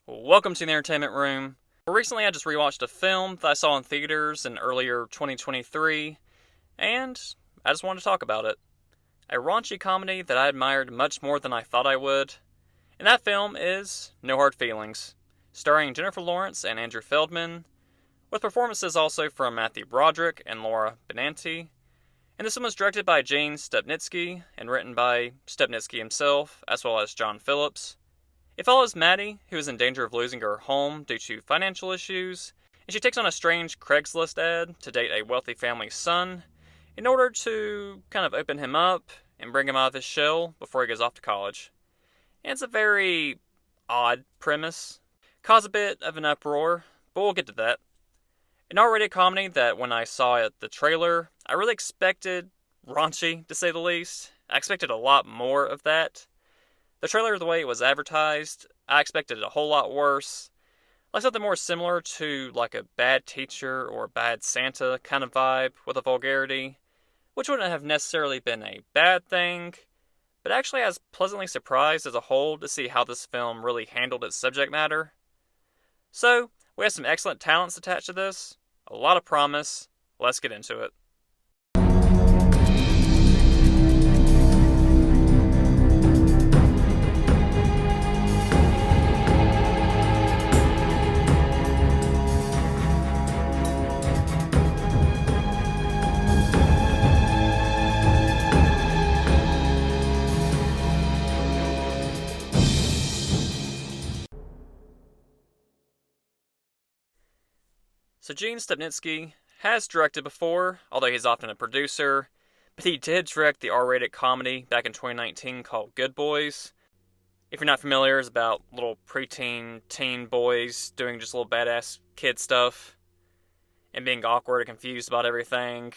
Welcome to the Entertainment Room. Recently, I just rewatched a film that I saw in theaters in earlier 2023, and I just wanted to talk about it. A raunchy comedy that I admired much more than I thought I would, and that film is No Hard Feelings, starring Jennifer Lawrence and Andrew Feldman, with performances also from Matthew Broderick and Laura Benanti. And this one was directed by Gene Stupnitsky and written by Stupnitsky himself, as well as John Phillips. It follows Maddie, who is in danger of losing her home due to financial issues, and she takes on a strange Craigslist ad to date a wealthy family's son in order to kind of open him up and bring him out of his shell before he goes off to college. And it's a very odd premise, cause a bit of an uproar, but we'll get to that. An R-rated comedy that when I saw it, the trailer, I really expected raunchy, to say the least. I expected a lot more of that. The trailer, the way it was advertised, I expected a whole lot worse. Like something more similar to like a Bad Teacher or Bad Santa kind of vibe with a vulgarity, which wouldn't have necessarily been a bad thing, but actually I was pleasantly surprised as a whole to see how this film really handled its subject matter. So, we have some excellent talents attached to this, a lot of promise. Let's get into it. So Gene Stupnitsky has directed before, although he's often a producer, but he did direct the R-rated comedy back in 2019 called Good Boys. If you're not familiar, it's about little preteen teen boys doing just little badass kid stuff and being awkward and confused about everything.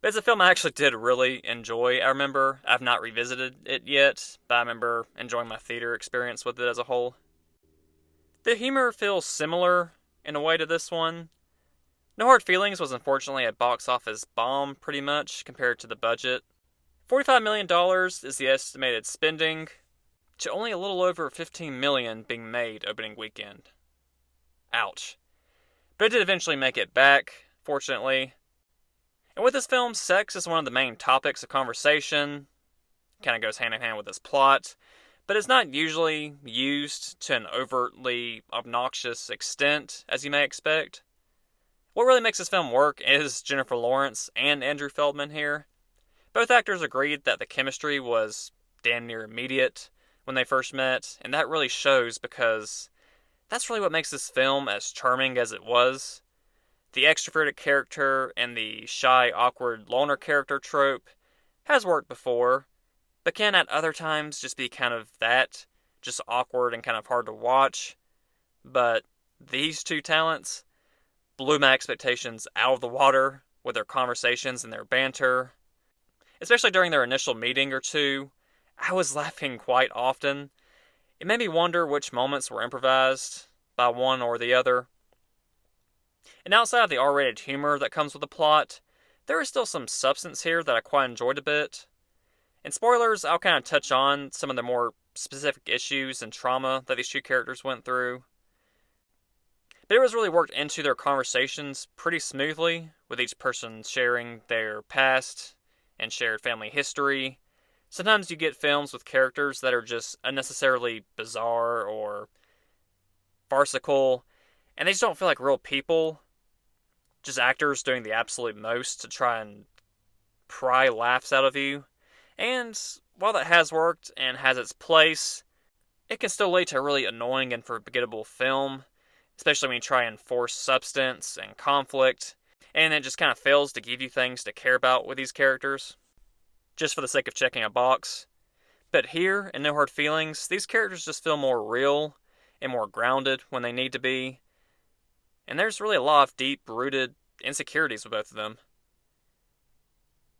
But it's a film I actually did really enjoy. I've not revisited it yet, but I remember enjoying my theater experience with it as a whole. The humor feels similar in a way to this one. No Hard Feelings was unfortunately a box office bomb, pretty much, compared to the budget. $45 million is the estimated spending, to only a little over $15 million being made opening weekend. Ouch. But it did eventually make it back, fortunately. And with this film, sex is one of the main topics of conversation. Kind of goes hand in hand with this plot, but it's not usually used to an overtly obnoxious extent, as you may expect. What really makes this film work is Jennifer Lawrence and Andrew Feldman here. Both actors agreed that the chemistry was damn near immediate when they first met, and that really shows because that's really what makes this film as charming as it was. The extroverted character and the shy, awkward loner character trope has worked before, but can at other times just be kind of that, just awkward and kind of hard to watch. But these two talents blew my expectations out of the water with their conversations and their banter. Especially during their initial meeting or two, I was laughing quite often. It made me wonder which moments were improvised by one or the other. And outside of the R-rated humor that comes with the plot, there is still some substance here that I quite enjoyed a bit. In spoilers, I'll kind of touch on some of the more specific issues and trauma that these two characters went through. But it was really worked into their conversations pretty smoothly, with each person sharing their past and shared family history. Sometimes you get films with characters that are just unnecessarily bizarre or farcical, and they just don't feel like real people. Just actors doing the absolute most to try and pry laughs out of you. And while that has worked and has its place, it can still lead to a really annoying and forgettable film, especially when you try and force substance and conflict, and it just kind of fails to give you things to care about with these characters, just for the sake of checking a box. But here, in No Hard Feelings, these characters just feel more real and more grounded when they need to be, and there's really a lot of deep-rooted insecurities with both of them.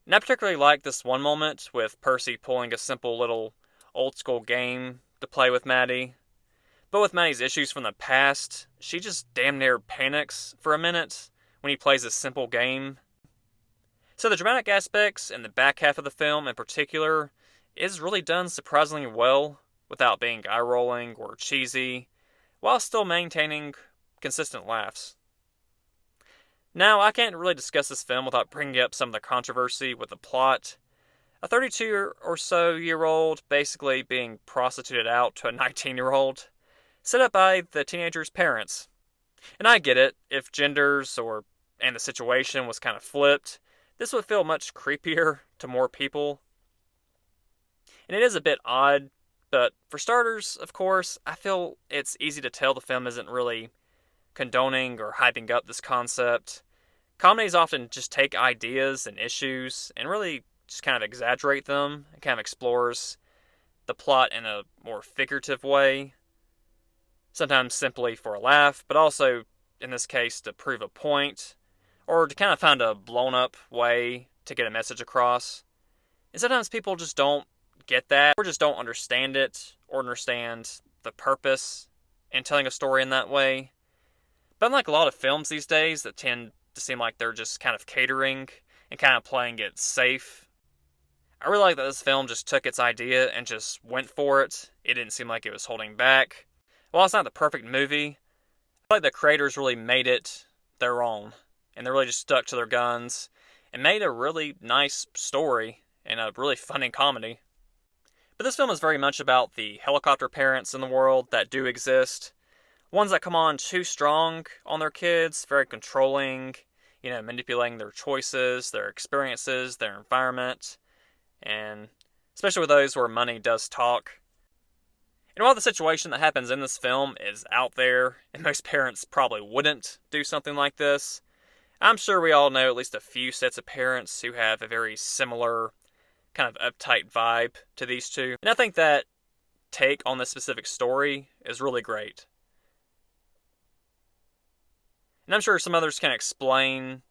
And I particularly like this one moment with Percy pulling a simple little old-school game to play with Maddie. But with Maddie's issues from the past, she just damn near panics for a minute when he plays this simple game. So the dramatic aspects in the back half of the film in particular is really done surprisingly well without being eye-rolling or cheesy, while still maintaining consistent laughs. Now, I can't really discuss this film without bringing up some of the controversy with the plot. A 32 or so year old basically being prostituted out to a 19-year-old, set up by the teenager's parents. And I get it, if genders and the situation was kind of flipped, this would feel much creepier to more people. And it is a bit odd, but for starters, of course, I feel it's easy to tell the film isn't really condoning or hyping up this concept. Comedies often just take ideas and issues and really just kind of exaggerate them. It kind of explores the plot in a more figurative way, sometimes simply for a laugh, but also, in this case, to prove a point, or to kind of find a blown up way to get a message across. And sometimes people just don't get that, or just don't understand it, or understand the purpose in telling a story in that way. But unlike a lot of films these days that tend to seem like they're just kind of catering and kind of playing it safe, I really like that this film just took its idea and just went for it. It didn't seem like it was holding back. While it's not the perfect movie, I feel like the creators really made it their own. And they really just stuck to their guns and made a really nice story and a really funny comedy. But this film is very much about the helicopter parents in the world that do exist. Ones that come on too strong on their kids, very controlling, manipulating their choices, their experiences, their environment. And especially with those where money does talk. And while the situation that happens in this film is out there, and most parents probably wouldn't do something like this, I'm sure we all know at least a few sets of parents who have a very similar kind of uptight vibe to these two. And I think that take on this specific story is really great. And I'm sure some others can explain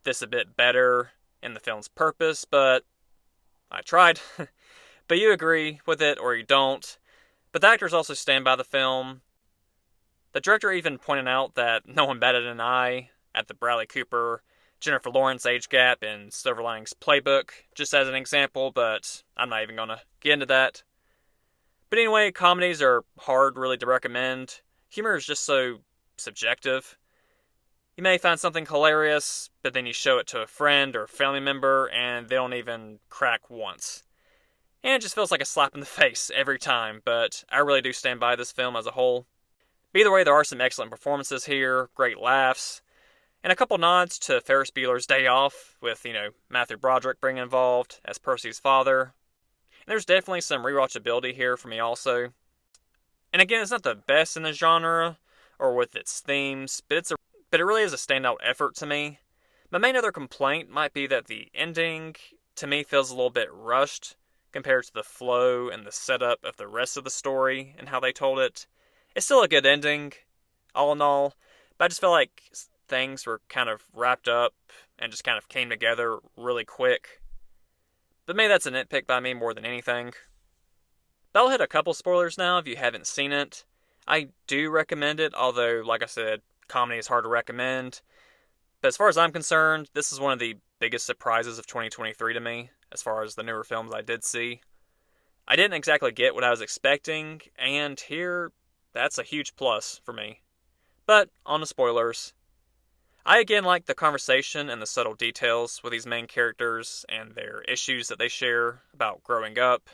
this a bit better in the film's purpose, but I tried. But you agree with it or you don't. But the actors also stand by the film. The director even pointed out that no one batted an eye at the Bradley Cooper, Jennifer Lawrence age gap in Silver Linings Playbook, just as an example, but I'm not even going to get into that. But anyway, comedies are hard really to recommend. Humor is just so subjective. You may find something hilarious, but then you show it to a friend or family member and they don't even crack once. And it just feels like a slap in the face every time, but I really do stand by this film as a whole. But either way, there are some excellent performances here, great laughs, and a couple nods to Ferris Bueller's Day Off, with, Matthew Broderick being involved as Percy's father. And there's definitely some rewatchability here for me also. And again, it's not the best in the genre, or with its themes, but it really is a standout effort to me. My main other complaint might be that the ending, to me, feels a little bit rushed compared to the flow and the setup of the rest of the story and how they told it. It's still a good ending, all in all, but I just feel like things were kind of wrapped up and just kind of came together really quick. But maybe that's a nitpick by me more than anything. But I'll hit a couple spoilers now if you haven't seen it. I do recommend it, although, like I said, comedy is hard to recommend. But as far as I'm concerned, this is one of the biggest surprises of 2023 to me, as far as the newer films I did see. I didn't exactly get what I was expecting, and here, that's a huge plus for me. But, on to spoilers. I again like the conversation and the subtle details with these main characters and their issues that they share about growing up.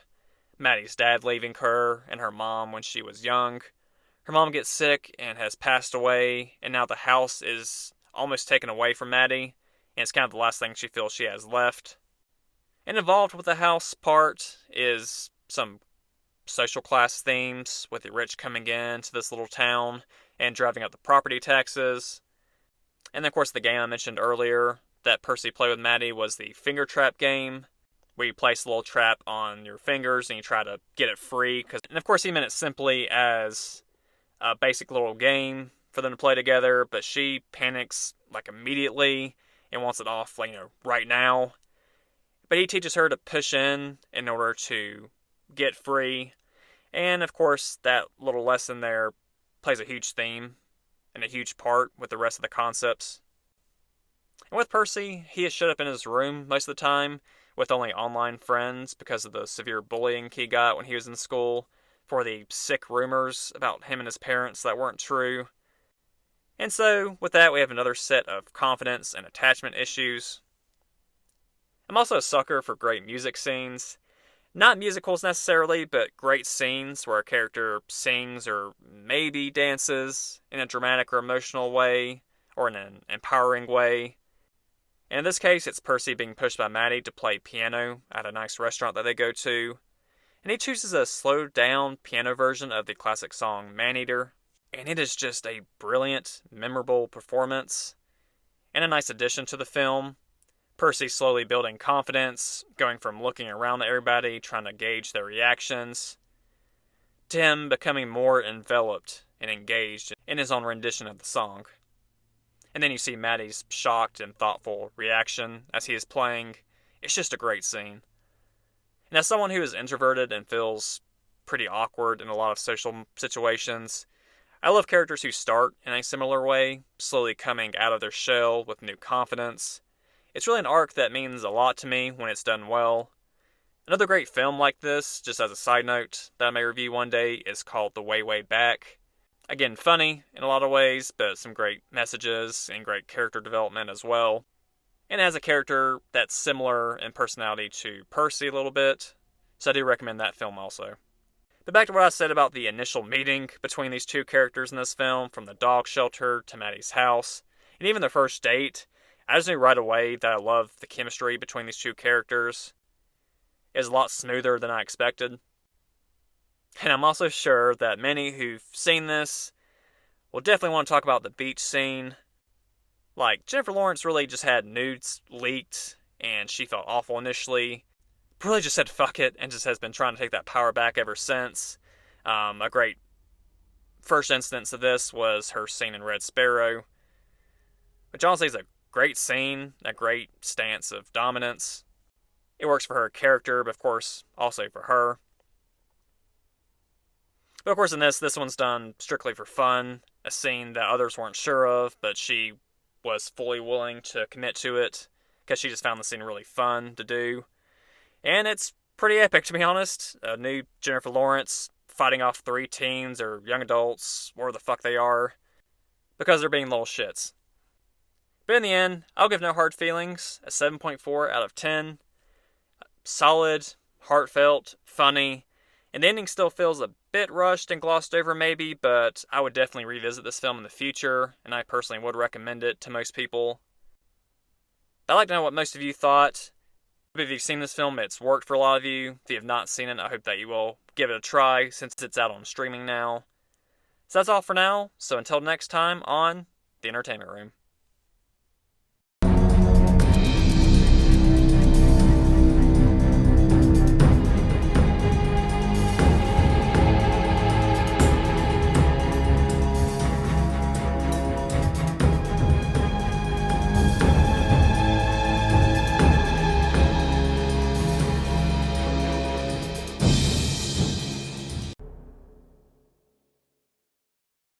Maddie's dad leaving her and her mom when she was young. Her mom gets sick and has passed away, and now the house is almost taken away from Maddie, and it's kind of the last thing she feels she has left. And involved with the house part is some social class themes, with the rich coming into this little town and driving up the property taxes. And of course the game I mentioned earlier that Percy played with Maddie was the finger trap game, where you place a little trap on your fingers and you try to get it free. And of course he meant it simply as a basic little game for them to play together, but she panics like immediately and wants it off, right now. But he teaches her to push in order to get free. And of course that little lesson there plays a huge theme and a huge part with the rest of the concepts. And with Percy, he is shut up in his room most of the time with only online friends because of the severe bullying he got when he was in school. for the sick rumors about him and his parents that weren't true. And so, with that, we have another set of confidence and attachment issues. I'm also a sucker for great music scenes. Not musicals necessarily, but great scenes where a character sings or maybe dances in a dramatic or emotional way, or in an empowering way. And in this case, it's Percy being pushed by Maddie to play piano at a nice restaurant that they go to. And he chooses a slowed down piano version of the classic song Maneater. And it is just a brilliant, memorable performance, and a nice addition to the film. Percy slowly building confidence, going from looking around at everybody, trying to gauge their reactions, to him becoming more enveloped and engaged in his own rendition of the song. And then you see Maddie's shocked and thoughtful reaction as he is playing. It's just a great scene. And as someone who is introverted and feels pretty awkward in a lot of social situations, I love characters who start in a similar way, slowly coming out of their shell with new confidence. It's really an arc that means a lot to me when it's done well. Another great film like this, just as a side note, that I may review one day is called The Way, Way Back. Again, funny in a lot of ways, but some great messages and great character development as well. And as a character that's similar in personality to Percy a little bit, so I do recommend that film also. But back to what I said about the initial meeting between these two characters in this film, from the dog shelter to Maddie's house, and even their first date. I just knew right away that I loved the chemistry between these two characters. It was a lot smoother than I expected. And I'm also sure that many who've seen this will definitely want to talk about the beach scene. Like, Jennifer Lawrence really just had nudes leaked, and she felt awful initially. But really just said fuck it, and just has been trying to take that power back ever since. A great first instance of this was her scene in Red Sparrow, which honestly is a great scene, a great stance of dominance. It works for her character, but of course, also for her. But of course in this one's done strictly for fun, a scene that others weren't sure of, but she was fully willing to commit to it, because she just found the scene really fun to do. And it's pretty epic, to be honest. A new Jennifer Lawrence fighting off 3 teens or young adults, where the fuck they are, because they're being little shits. But in the end, I'll give no hard feelings, a 7.4 out of 10. Solid, heartfelt, funny, and the ending still feels a bit rushed and glossed over maybe, but I would definitely revisit this film in the future, and I personally would recommend it to most people. I'd like to know what most of you thought. If you've seen this film, it's worked for a lot of you. If you have not seen it, I hope that you will give it a try, since it's out on streaming now. So that's all for now, so until next time on The Entertainment Room.